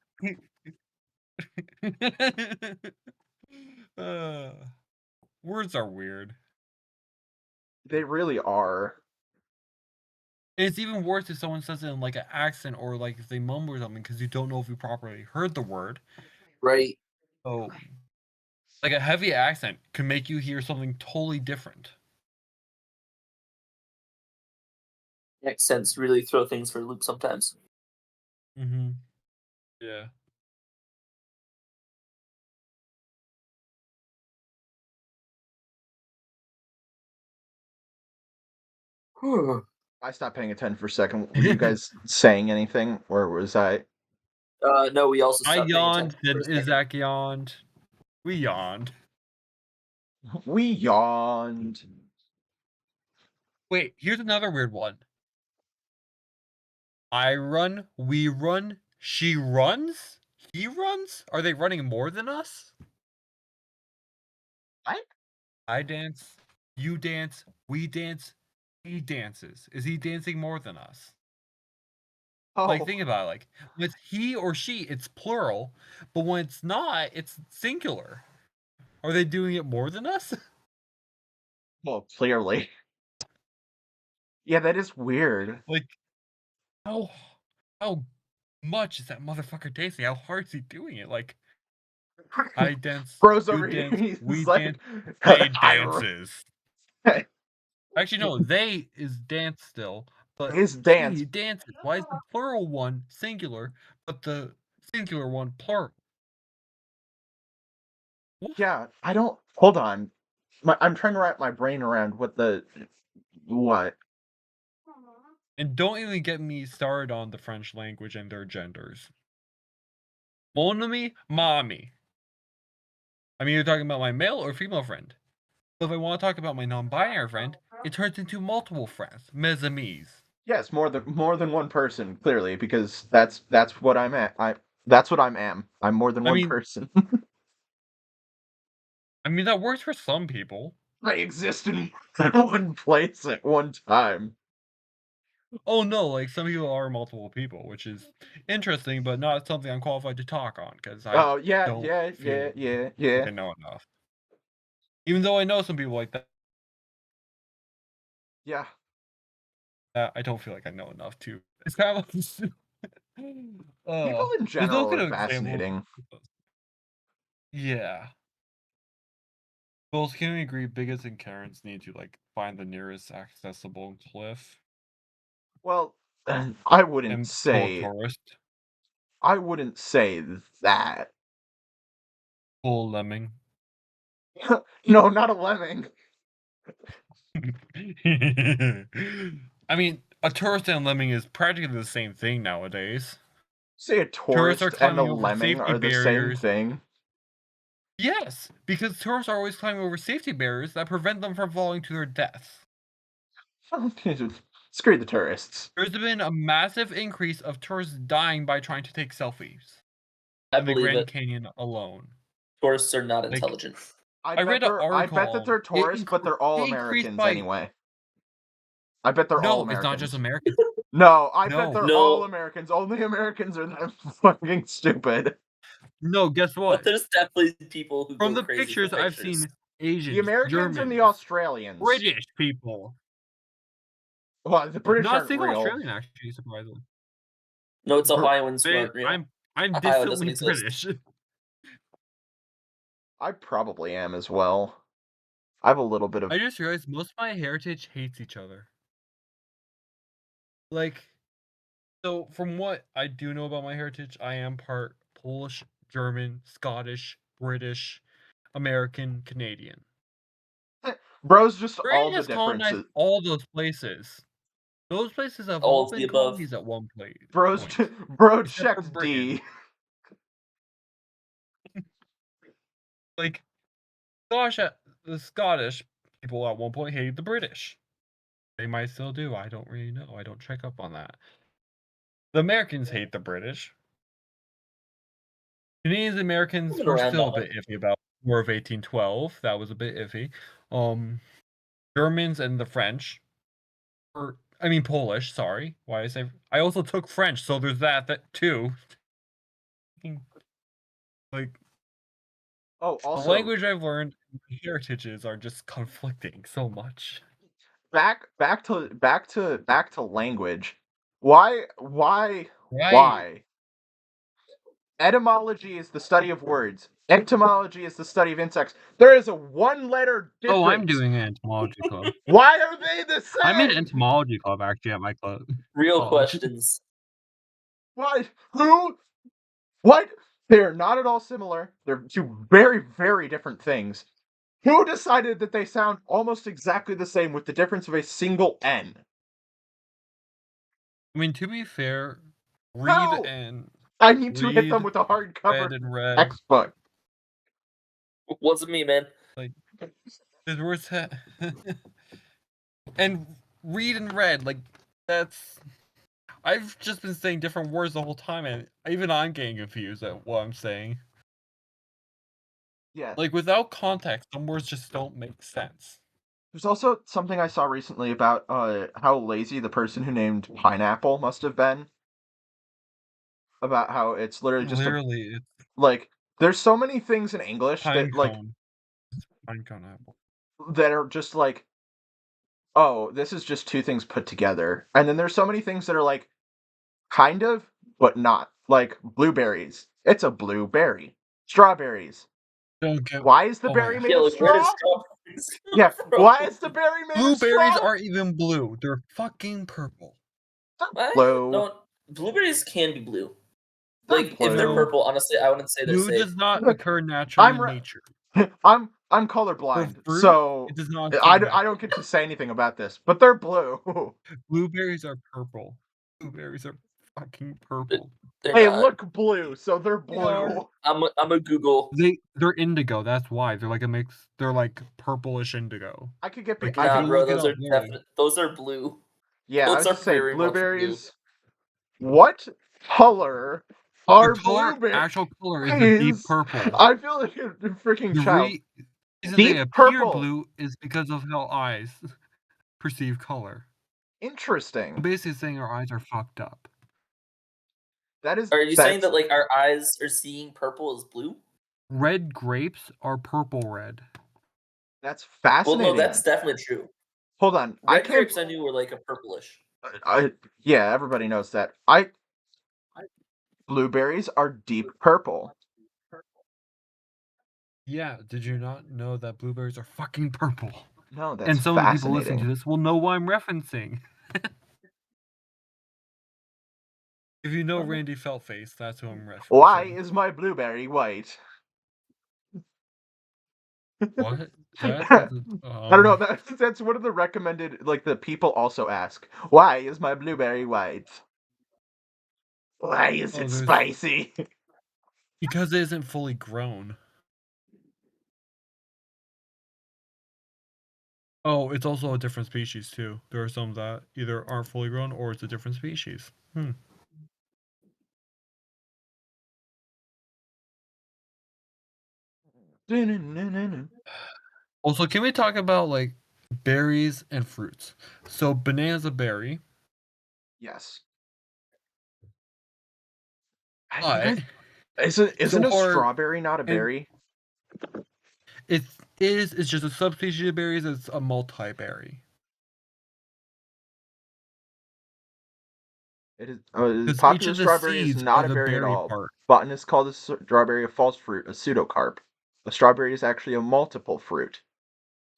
Words are weird. They really are. It's even worse if someone says it in like an accent or like if they mumble or something because you don't know if you properly heard the word. Right. So, like a heavy accent can make you hear something totally different. Accents really throw things for a loop sometimes. Mm-hmm. Yeah. I stopped paying attention for a second. Were you guys saying anything, or was I? No, we also I stopped paying yawned. attention for a second. Isaac yawned. We yawned. We yawned. Wait, here's another weird one. I run, we run, she runs, he runs? Are they running more than us? What? I dance, you dance, we dance, he dances. Is he dancing more than us? Like, Oh, think about it. Like, when it's he or she, it's plural, but when it's not, it's singular. Are they doing it more than us? well, clearly. Yeah, that is weird. Like, how how much is that motherfucker dancing? How hard is he doing it? Like, I dance, Bro's you over here. dance, He's we like, dance, they I dances. Actually, no, they is dance still, but his dance. she dances. Why is the plural one singular, but the singular one plural? What? Yeah, I don't. Hold on. I'm trying to wrap my brain around what. And don't even get me started on the French language and their genders. Mon ami, mommy. I mean, you're talking about my male or female friend. So if I want to talk about my non-binary friend, it turns into multiple friends, mes amis. Yes, more than one person, clearly, because that's what I'm at. That's what I'm am. I'm more than I one mean, person. that works for some people. I exist in one place at one time. Oh no, like some people are multiple people, which is interesting, but not something I'm qualified to talk on because I Oh yeah, don't yeah, feel yeah, yeah, like yeah, I know enough. Even though I know some people like that, yeah. I don't feel like I know enough to. It's kind of like People in there's no general good are example. fascinating. Yeah. Both can we agree bigots and Karens need to like find the nearest accessible cliff Well, I wouldn't and pull a say tourist, I wouldn't say that. pull a lemming. No, not a lemming. I mean, a tourist and a lemming is practically the same thing nowadays. Say a Tourists are tourist and a climbing over lemming safety are the same barriers. thing. Yes, because tourists are always climbing over safety barriers that prevent them from falling to their deaths. Screw the tourists. There's been a massive increase of tourists dying by trying to take selfies I in the believe Grand it. Canyon alone. Tourists are not Like, intelligent. I read an I article bet that on they're tourists, but they're all it increased Americans by anyway. I bet they're all no, it's not just Americans. Americans. No, I bet No, they're all No, Americans. Only Americans are that fucking stupid. no. Guess but what? there's definitely people who From go the crazy for pictures I've pictures. seen, The Asians, Americans and the Germans, Australians. British people. Well, the British Not a aren't single real. Australian, actually, surprisingly. No, it's Br- Ohioans who aren't real. I'm Ohio doesn't distantly exist. British. I probably am as well. I have a little bit of. I just realized most of my heritage hates each other. Like, so from what I do know about my heritage, I am part Polish, German, Scottish, British, American, Canadian. Bro's just all Britain the has colonized differences. all those places. Those places have All all of the been above. colonies at one Bro's point, bro except for checked Britain. D. Like, gosh, the Scottish people at one point hated the British. They might still do. I don't really know. I don't check up on that. The Americans hate the British. Canadians and Americans Moving were around still a on bit them. iffy about War of 1812. That was a bit iffy. Germans and the French, or I mean Polish. Sorry, why I say I also took French, so there's that too. Like Oh, the also, language I've learned, and my heritages are just conflicting so much. back to language. Why? Right. Etymology is the study of words. Entomology is the study of insects. There is a one-letter difference. Oh, I'm doing an entomology club. Why are they the same? I'm in entomology club actually at my club. Real college. questions. What? Who? What? They are not at all similar. They're two very, very different things. Who decided that they sound almost exactly the same with the difference of a single N? I mean, to be fair, How? read and I need to hit them read, with a hardcover red and red. textbook. Wasn't me, man. Like, there's words and read and red. Like, that's. I've just been saying different words the whole time, and even I'm getting confused at what I'm saying. Yeah. Like, without context, some words just don't make sense. There's also something I saw recently about how lazy the person who named pineapple must have been. About how it's literally just Literally, it's like there's so many things in English pine that like cone. Pine cone apple. that are just like, oh, this is just two things put together. And then there's so many things that are like kind of, but not. Like blueberries. It's a blueberry. Strawberries. Don't get. Why is the Oh my berry God. made Yeah, of like where did straw? strawberries come Yeah. from? Why is the berry made of Blueberries straw? aren't even blue. They're fucking purple. What? Blue. No, blueberries can be blue. They're Like if they're blue. purple, honestly, I wouldn't say they're Blue safe. does not occur naturally I'm in re- nature. I'm For colorblind, fruit, so it does not I occur don't get to say anything about this, but they're blue. Blueberries are purple. Blueberries are fucking purple. They're They not. look blue, so they're They are. blue. I'm a Google. They're indigo. That's why they're like a mix. They're like purplish indigo. I could get Like, I if Nah, could, you bro, look it those up, are literally. definite. Those are blue. yeah, I Those was are just saying very much blue. blueberries. What color are blueberries? Actual color is a deep Please. purple. I feel like a freaking The child. reason Deep they appear purple. blue is because of how eyes perceive color. Interesting. I'm basically saying our eyes are fucked up. That is. Are you saying that like our eyes are seeing purple as blue? Red grapes are purple red. That's Well, fascinating. no, that's definitely true. Hold on. I Red can't. grapes I knew were like a purplish. Yeah, everybody knows that. Blueberries are deep purple. Yeah, did you not know that blueberries are fucking purple? No, that's And some of the people listening fascinating. to this will know what I'm referencing. If you know Randy Feltface, that's who I'm referencing. Why is my blueberry white? What? I don't know. That's one of the recommended. Like the people also ask, "Why is my blueberry white? Why is it spicy?" Because it isn't fully grown. Oh, it's also a different species too. There are some that either aren't fully grown or it's a different species. Also, can we talk about like berries and fruits? So banana's a berry. Yes. But Isn't a strawberry not a berry? It's just a subspecies of berries. It's a multi-berry. It is. Because each Popular of the strawberry is seeds not are a the berry at berry all. part. Botanists call the strawberry a false fruit, a pseudocarp. A strawberry is actually a multiple fruit,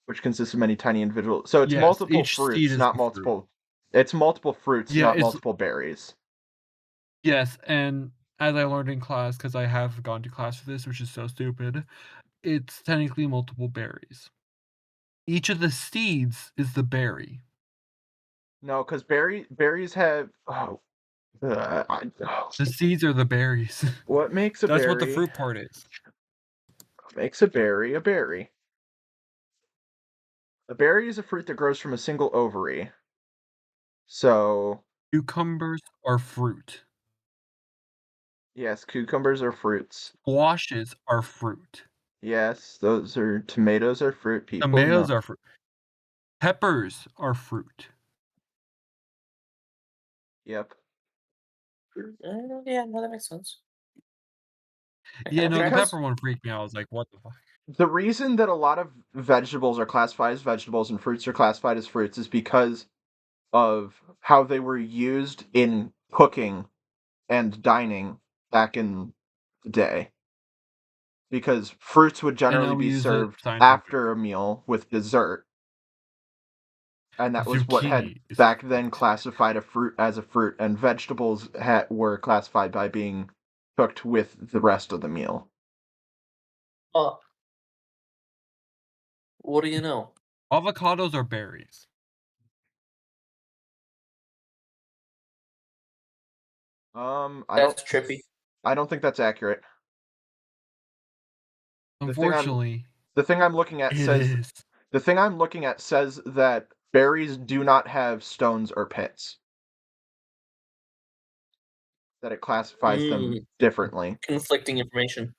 which consists of many tiny individual. So it's Yes, multiple each seed fruits, is not a fruit. multiple. It's multiple fruits, Yeah, not it's multiple berries. yes, and as I learned in class, because I have gone to class for this, which is so stupid, it's technically multiple berries. Each of the seeds is the berry. No, because berries have. The seeds are the berries. What makes a That's berry? what the fruit part is. Makes a berry a berry. A berry is a fruit that grows from a single ovary. So. Cucumbers are fruit. Yes, cucumbers are fruits. Squashes are fruit. Yes, those are tomatoes are fruit. People Tomatoes know. are fruit. Peppers are fruit. Yep. Yeah, no, that makes sense. Yeah, no, the Because- pepper one freaked me out. I was like, what the fuck? The reason that a lot of vegetables are classified as vegetables and fruits are classified as fruits is because of how they were used in cooking and dining back in the day. Because fruits would And generally now we be use it served scientific. after a meal with dessert, and that was what had Zucchini is back then classified a fruit as a fruit, and vegetables were classified by being cooked with the rest of the meal. Oh, what do you know? avocados are berries. I don't, That's trippy. I don't think that's accurate. The thing I'm, Unfortunately, the thing I'm looking at it says, is. the thing I'm looking at says that berries do not have stones or pits. That it classifies them differently. Conflicting information.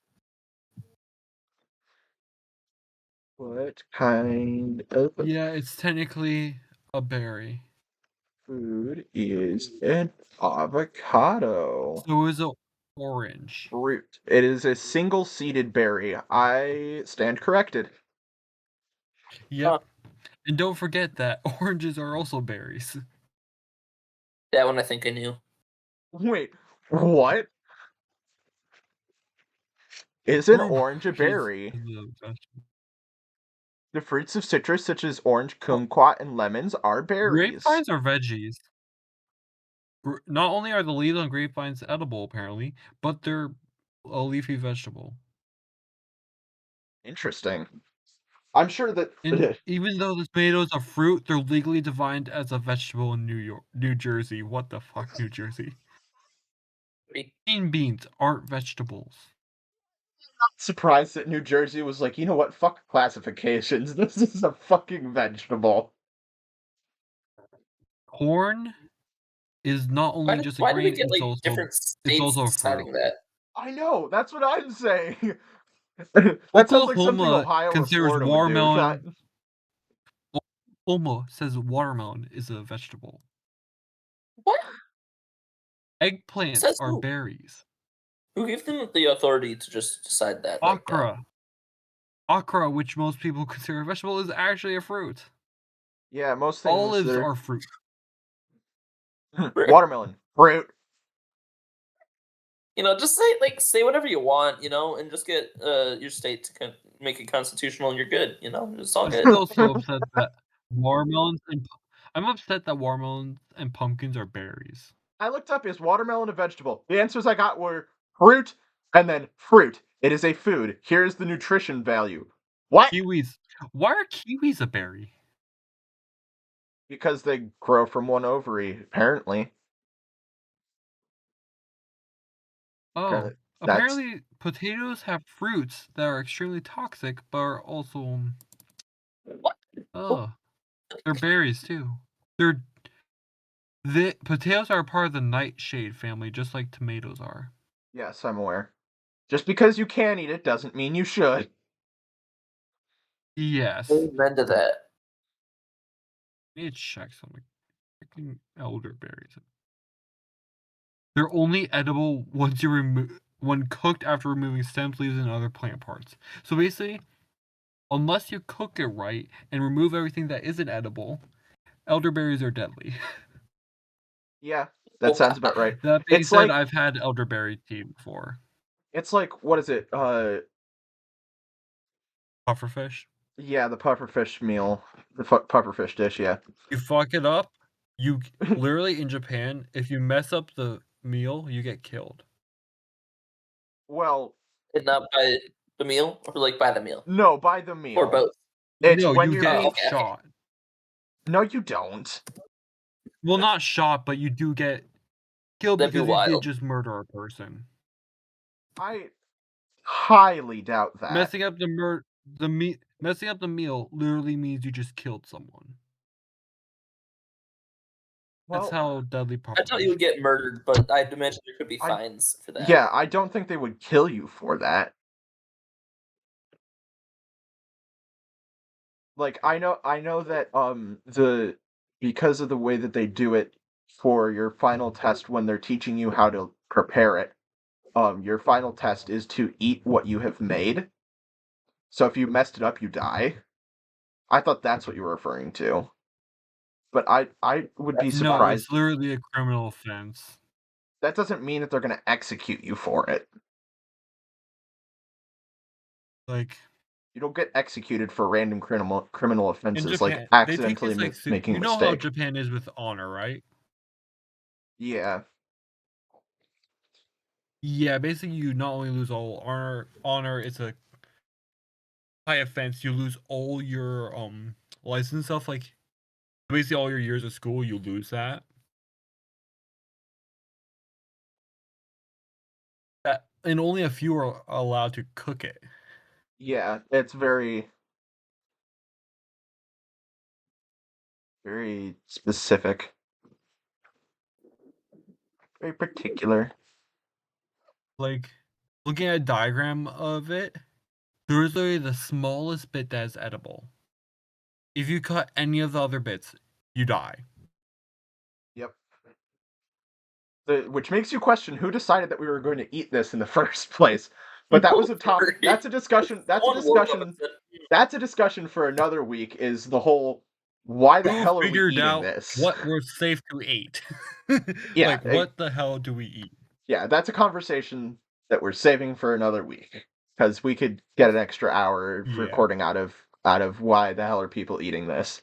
What kind of Yeah, it's technically a berry. food is an avocado? So is a orange. Fruit. It is a single-seeded berry. I stand corrected. Yep. And don't forget that oranges are also berries. That one I think I knew. Wait, what? Is an Fruit orange a is berry? a vegetable. The fruits of citrus, such as orange, Well, kumquat, and lemons, are berries. grapevines are veggies. Not only are the leaves on grapevines edible, apparently, but they're a leafy vegetable. Interesting. I'm sure that And even though the tomato is a fruit, they're legally defined as a vegetable in New Jersey. What the fuck, New Jersey? Green beans aren't vegetables. surprised that New Jersey was like, you know what, fuck classifications. This is a fucking vegetable. Corn is not only just a Why do we grain, get like different it's states also a fruit. deciding that? I know, that's what I'm saying. That sounds like something Oklahoma Ohio or considers Florida would do. Not... watermelon. Oklahoma says watermelon is a vegetable. What? Eggplants Says are who? berries. Who gave them the authority to just decide that like that? Okra, which most people consider a vegetable, is actually a fruit. Yeah, most things Olives that are fruit. are watermelon, fruit. Just say whatever you want, and just get your state to make it constitutional, and you're good. It's all I'm good. still so upset that watermelons and I'm upset that watermelons and pumpkins are berries. I looked up, is watermelon a vegetable? The answers I got were fruit and then fruit. It is a food. Here's the nutrition value. What? Kiwis. Why are kiwis a berry? Because they grow from one ovary, apparently. Oh, That's apparently potatoes have fruits that are extremely toxic, but are also What? they're berries too. The potatoes are part of the nightshade family, just like tomatoes are. yes, I'm aware. Just because you can eat it doesn't mean you should. Yes. Amen to that. I need to check something. Freaking elderberries. They're only edible when cooked after removing stems, leaves, and other plant parts. So basically, unless you cook it right and remove everything that isn't edible, elderberries are deadly. Yeah, that sounds about right. That being It's said, like I've had elderberry tea before. what is it? Pufferfish. Yeah, the pufferfish meal, the pufferfish dish. Yeah. You fuck it up, you literally in Japan, if you mess up the meal, you get killed. Well, And not by the meal, or like by the meal, no, by the or meal. both. It's No, when you you're get being okay. shot. No, you don't. Well, not shot, but you do get killed That'd be because you did wild. just murder a person. I highly doubt that. Messing up messing up the meal literally means you just killed someone. That's Well, how deadly I thought you would pufferfish. get murdered, but I'd imagine there could be I- fines for that. yeah, I don't think they would kill you for that. Like I know that the because of the way that they do it for your final test when they're teaching you how to prepare it, your final test is to eat what you have made. So if you messed it up, you die. I thought that's what you were referring to. But I would be No, it's surprised. literally a criminal offense. That doesn't mean that they're going to execute you for it. Like You don't get executed for random criminal in offenses like Japan, they take accidentally this like making a you know how mistake. Japan is with honor, right? Yeah. Yeah, basically you not only lose all honor, it's a high offense. You lose all your license stuff, like basically all your years of school. You lose that. And only a few are allowed to cook it. Yeah, it's very, very specific, very particular. Like looking at a diagram of it, there is literally the smallest bit that is edible. If you cut any of the other bits, you die. Yep. Which makes you question who decided that we were going to eat this in the first place. But that was a topic. That's a discussion. That's a Someone woke up and discussion. said, That's a discussion for another week. Is the whole why the Who hell are we figured eating out this? what we're safe to eat? Yeah, Like, what the hell do we eat? yeah, that's a conversation that we're saving for another week because we could get an extra hour of Yeah. recording out of why the hell are people eating this.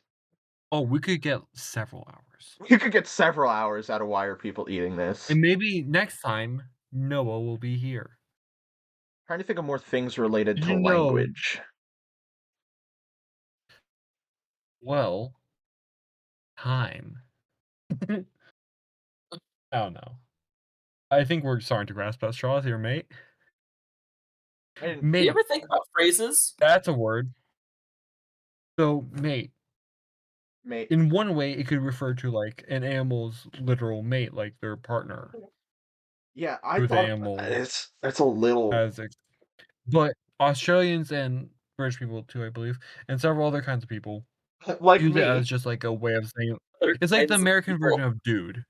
Oh, we could get several hours. You could get several hours out of why are people eating this. And maybe next time, Noah will be here. Trying to think of more things related Did to you know? language. Well, time. I don't know. I think we're starting to grasp at straws here, mate. And do you Mate, ever think about phrases? that's a word. So, mate, mate, in one way, it could refer to like an animal's literal mate, like their partner, yeah, I who the thought animal it's a little has. But Australians and British people too, I believe, and several other kinds of people like use it as me. just like a way of saying. Other It's like the kinds of American people. version of dude.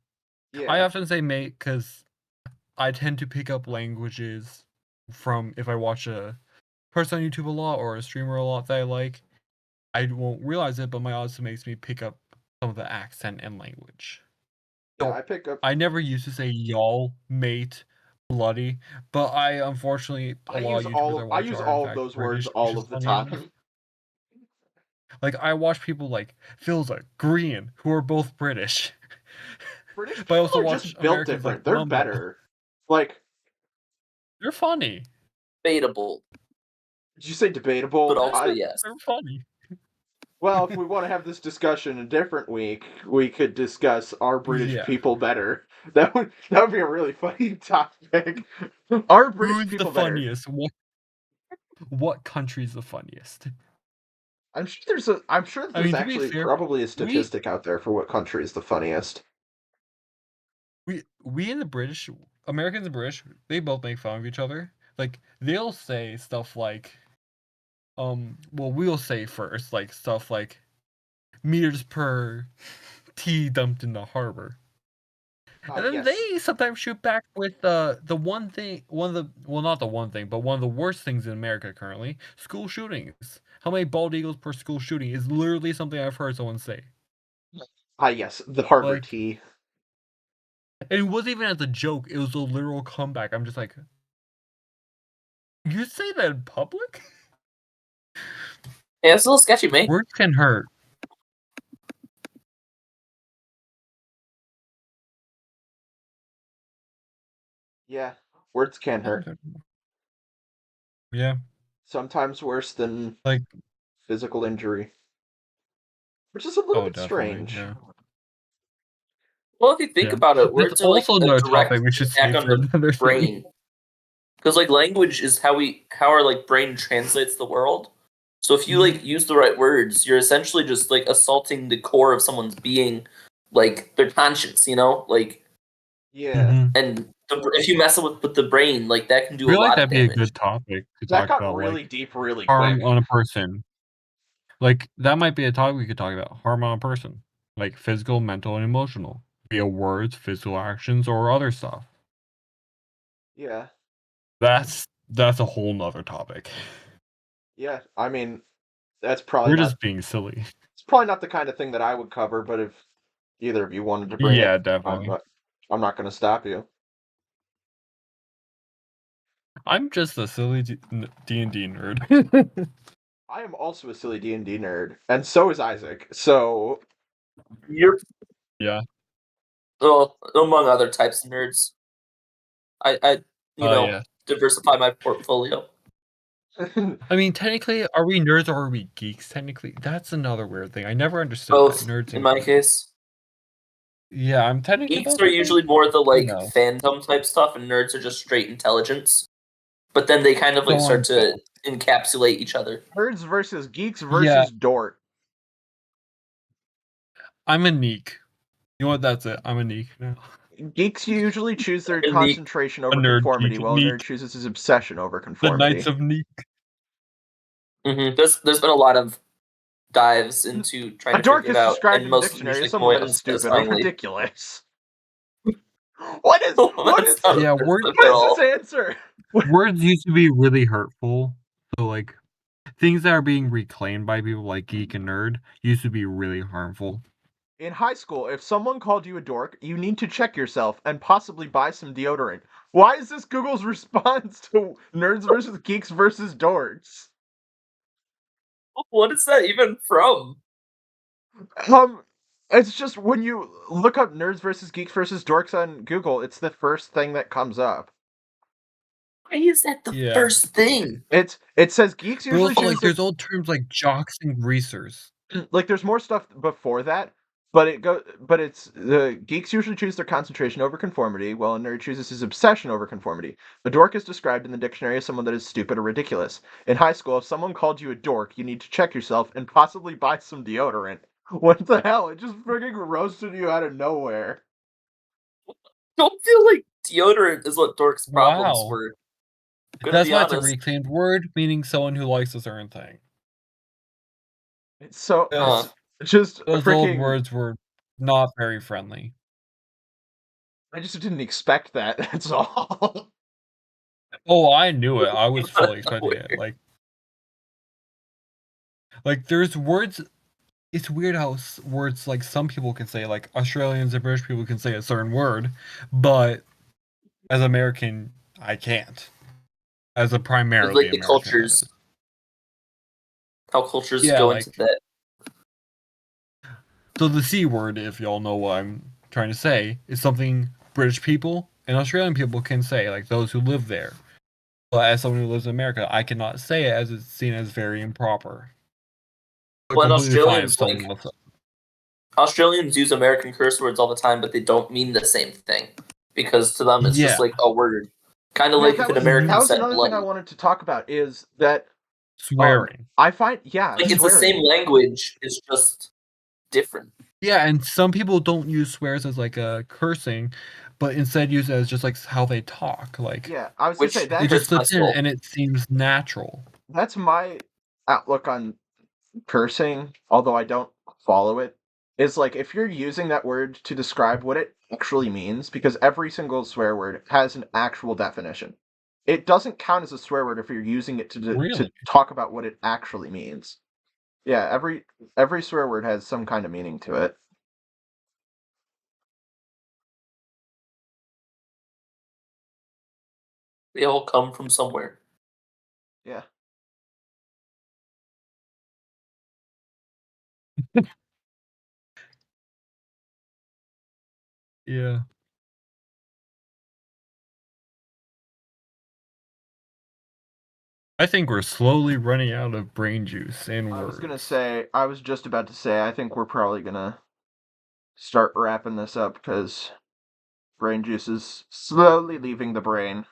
I Yeah, often say mate because I tend to pick up languages from if I watch a person on YouTube a lot or a streamer a lot that I like. I won't realize it, but my also makes me pick up some of the accent and language. yeah, So I pick up. I never used to say y'all, mate, bloody, but I unfortunately a lot of YouTubers I I watch use are in all of fact those words British, which all is of the funny enough. time. Like I watch people like Philza, Green, who are both British. British But I people also are watch just built Americans like different. They're Mumbo. better. Like, They're funny. Debatable, did you say but debatable? also yes. They're funny. Well, if we want to have this discussion a different week, we could discuss are British Yeah. people better. That would be a really funny topic. Are British Who's the people better? funniest? What country's the funniest? I'm sure I there's mean, to be actually fair, probably a we statistic out there for what country is the funniest. we in the British, Americans and British, they both make fun of each other. Like they'll say stuff like, well, we'll say first like stuff like meters per tea dumped in the harbor. And then Yes. they sometimes shoot back with the one thing, one of the well, not the one thing, but one of the worst things in America currently: school shootings. How many bald eagles per school shooting is literally something I've heard someone say. Yes, the harbor Like, tea. and it wasn't even as a joke; it was a literal comeback. I'm just like, you say that in public? Yeah, it's a little sketchy, mate. Words can hurt. Yeah, words can hurt. Yeah, Sometimes worse than like, physical injury, which is a little oh, bit definitely, strange. yeah, Well, if you think yeah. about it, That's words are like also a another direct topic we should attack save on for the another thing. brain. Because like language is how our like brain translates the world. So if you like use the right words, you're essentially just like assaulting the core of someone's being, like their conscience, you know, like Yeah, and if you mess with the brain, like that can I do a feel like lot of that'd be a damage. good topic to that talk got about, really like deep really quick. harm on a person. Like that might be a topic we could talk about. Harm on a person, like physical, mental, and emotional, via words, physical actions, or other stuff. Yeah, That's a whole nother topic. Yeah, I mean, that's probably We're not. just being silly. It's probably not the kind of thing that I would cover, but if either of you wanted to bring it, Yeah, definitely. I'm not going to stop you. I'm just a silly D&D nerd. I am also a silly D&D nerd, and so is Isaac. So You're Yeah. well, among other types of nerds. I Yeah. diversify my portfolio. I mean, technically, are we nerds or are we geeks? Technically, that's another weird thing. I never understood that. Both, Nerds in and my geeks. case. Yeah, I'm technically Geeks both. are I think. usually more the like No. fandom type stuff, and nerds are just straight intelligence. But then they kind of like So start I'm to encapsulate each other. nerds versus geeks Yeah. versus dork. I'm a neek. You know what? That's it. I'm a neek now. Geeks usually choose their A neek. concentration A over nerd conformity, geek. while a nerd Neek. chooses his obsession over The conformity. Knights of Neek. There's been a lot of dives into trying A to dork figure it is out, described and in the most of them dictionary usually as come someone away that is stupid or unsatisfyingly. ridiculous. What is That's not Yeah, what offensive at is all. this answer? words used to be really hurtful. So like things that are being reclaimed by people like geek and nerd used to be really harmful. In high school, if someone called you a dork, you need to check yourself and possibly buy some deodorant. Why is this Google's response to nerds versus geeks versus dorks? What is that even from? It's just when you look up nerds versus geeks versus dorks on Google, it's the first thing that comes up. Why is that the Yeah. first thing? It says geeks But usually also, like, choose their there's old terms like jocks and greasers. like there's more stuff before that, but it's the geeks usually choose their concentration over conformity, while a nerd chooses his obsession over conformity. A dork is described in the dictionary as someone that is stupid or ridiculous. In high school, if someone called you a dork, you need to check yourself and possibly buy some deodorant. What the hell? It just freaking roasted you out of nowhere. Don't feel like deodorant is what dorks' problems Wow. were. Gonna That's be why it's a honest. reclaimed word, meaning someone who likes a certain thing. So Uh, just Those old freaking. words were not very friendly. I just didn't expect that. That's all. Oh, I knew it. I was fully expecting it. Weird. Like there's words. It's weird how words like some people can say, like Australians and British people can say a certain word, but as American, I can't. As a It's primarily like the American, that cultures, is. how cultures Yeah, go into like that. so the C word, if y'all know what I'm trying to say, is something British people and Australian people can say, like those who live there. But as someone who lives in America, I cannot say it as it's seen as very improper. But When completely fine if someone else. Australians use American curse words all the time, but they don't mean the same thing because to them it's just Yeah. like a word. Kind of Yeah, like if an American that was said another thing I bloody. wanted to talk about is that Swearing. I find Like it's the same swearing. language, it's just different. Yeah, and some people don't use swears as like a cursing, but instead use it as just like how they talk. Like Yeah, I was gonna say Which it that's just hurts my slips in soul. and it seems natural. that's my outlook on cursing, although I don't follow it. Is like if you're using that word to describe what it actually means, because every single swear word has an actual definition. It doesn't count as a swear word if you're using it to Really? talk about what it actually means. Yeah, every swear word has some kind of meaning to it. They all come from somewhere. Yeah. Yeah. I think we're slowly running out of brain juice and I was words. just about to say, I think we're probably gonna start wrapping this up because brain juice is slowly leaving the brain.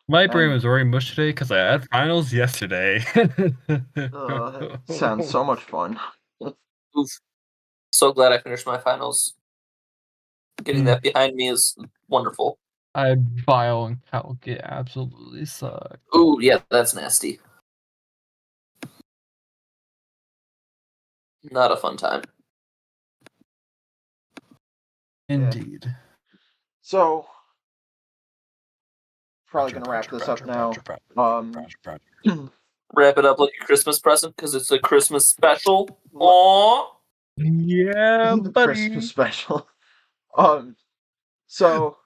My brain And was already mush today because I had finals yesterday. that sounds so much fun. Oof. So glad I finished my finals. Getting that behind me is wonderful. I bio and calc it absolutely suck. Ooh, yeah, that's nasty. Not a fun time. Indeed. So, probably gonna wrap this up now. Wrap it up like a Christmas present because it's a Christmas special. Aww. Yeah, The Christmas buddy. special. So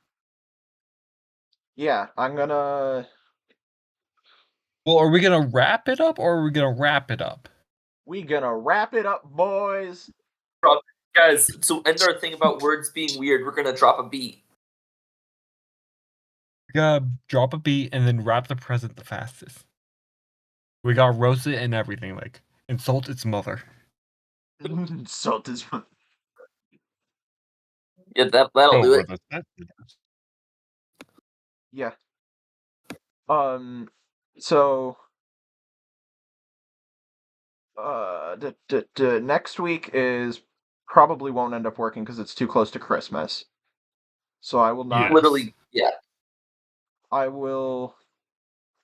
yeah, I'm gonna. Well, are we gonna wrap it up or are we gonna wrap it up? We gonna wrap it up, boys. Guys, to end our thing about words being weird, we're gonna drop a beat. We gotta drop a beat and then wrap the present the fastest. We gotta roast it and everything, like insult its mother. Salt is. Yeah, that'll do it. Yeah. So. Next week is probably won't end up working because it's too close to Christmas. So I will not. Yes. Literally, yeah. I will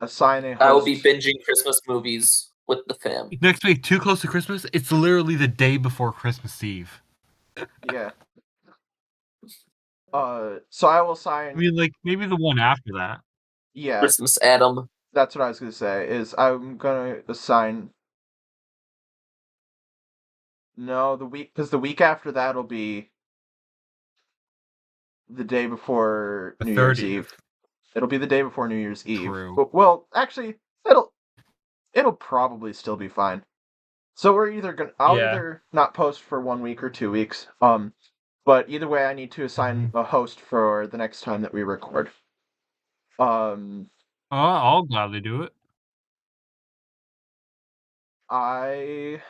assign a host. I will be binging Christmas movies with the fam. Next week, too close to Christmas? It's literally the day before Christmas Eve. Yeah. So I will assign. I mean, like, maybe the one after that. Yeah. Christmas Adam. That's what I was gonna say. Is I'm gonna assign. No, because the week after that'll be the day before The New Year's 30th. Eve. It'll be the day before New Year's Eve. True. Well, actually, it'll probably still be fine. So we're I'll either not post for 1 week or 2 weeks. But either way, I need to assign a host for the next time that we record. I'll gladly do it. I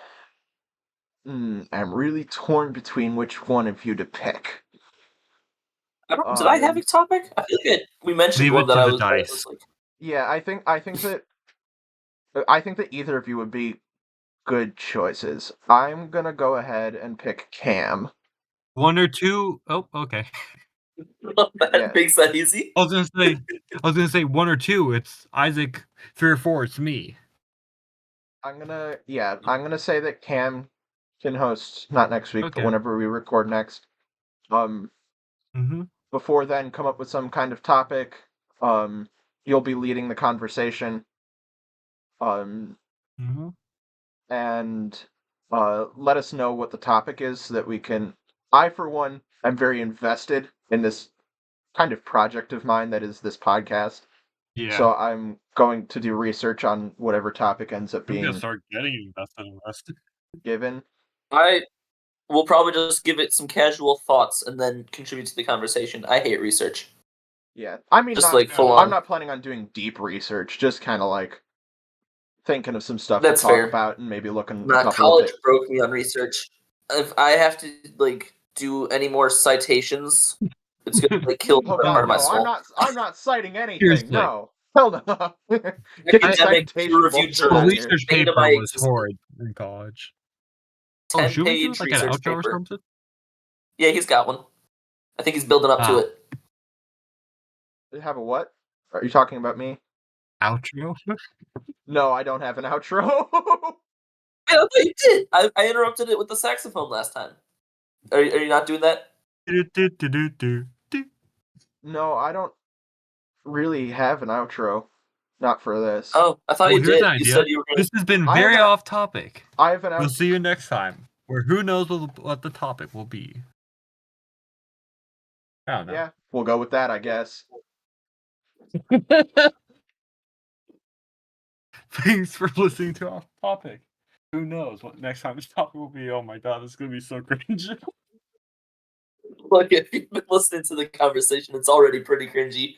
am really torn between which one of you to pick. I don't. Did I have a topic? I feel like we mentioned Leave one it that to I the was dice. like. Yeah, I think that either of you would be good choices. I'm gonna go ahead and pick Cam. 1 or 2. Oh, okay. That makes that easy. I was gonna say 1 or 2. It's Isaac. 3 or 4. It's me. I'm gonna say that Cam can host, not next week, Okay. but whenever we record next. Before then, come up with some kind of topic. You'll be leading the conversation. And let us know what the topic is so that we can. I, for one, am very invested in this kind of project of mine that is this podcast. Yeah. So I'm going to do research on whatever topic ends up being. I'm gonna start getting invested. Given. I will probably just give it some casual thoughts and then contribute to the conversation. I hate research. Yeah, I mean, just like full on. I'm not planning on doing deep research. Just kind of like thinking of some stuff That's to talk fair. about and maybe looking. Not college broke me on research. If I have to like do any more citations, it's gonna like kill Oh, part of my no, soul. I'm not citing anything. Seriously. No, hell no. Academic peer-reviewed journal. The research Bane of paper my was existence. horrid in college. Oh, should we do 10-page like an research outro or paper. something? Yeah, he's got one. I think he's building up to it. Have a what? Are you talking about me? Outro? No, I don't have an outro. I thought you did. I interrupted it with the saxophone last time. Are you not doing that? No, I don't really have an outro. Not for this. Oh, I thought Well, you here's did. an You idea. said you were going This has been very off topic. I have an outro. We'll see you next time. Where who knows what the topic will be. I don't know. Yeah, we'll go with that, I guess. Thanks for listening to Off Topic. Who knows what next time this topic will be? Oh my god, this is gonna be so cringe. Look, if you've been listening to the conversation, it's already pretty cringy.